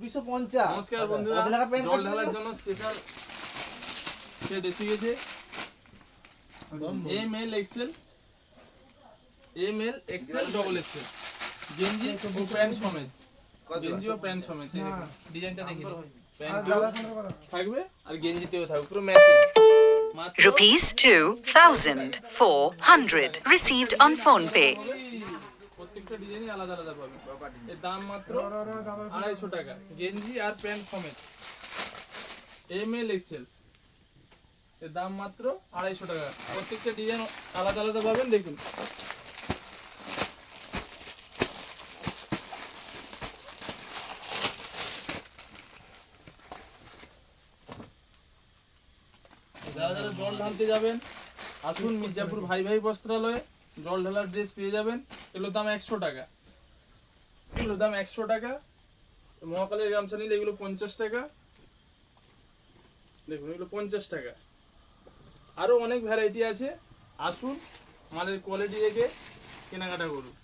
250। নমস্কার বন্ধুরা, জল ঢালার জন্য স্পেশাল সেট এসে গেছে। এমএল এক্সেল, ডবল এক্সেল, গেঞ্জি ও প্যান্ট সমেত, গেঞ্জি ও প্যান্ট সমেত। ডিজাইনটা দেখি, প্যান্টেও থাকবে আর গেঞ্জিতেও থাকবে, পুরো matching. Rupees 2,400 received on phone pay. প্রত্যেকটা ডিজাইনই আলাদা আলাদা পাবে। এর দাম মাত্র 250 টাকা, গেঞ্জি আর প্যান্ট সমেত। এমএল এক্সেল, এর দাম মাত্র 250 টাকা। প্রত্যেকটা ডিজাইন আলাদা আলাদা পাবেন, দেখুন। যারা যারা জল ঢালতে যাবেন আসুন মির্জাপুর ভাই ভাই বস্ত্রালয়ে, জল ঢালার ড্রেস পেয়ে যাবেন। এগুলোর দাম 100 টাকা, এগুলোর দাম 100 টাকা। মহাকালের গামছা নিলে এগুলো 50 টাকা, দেখুন এগুলো 50 টাকা। আরো অনেক ভ্যারাইটি আছে, আসুন মালের কোয়ালিটি দেখে কেনাকাটা করুন।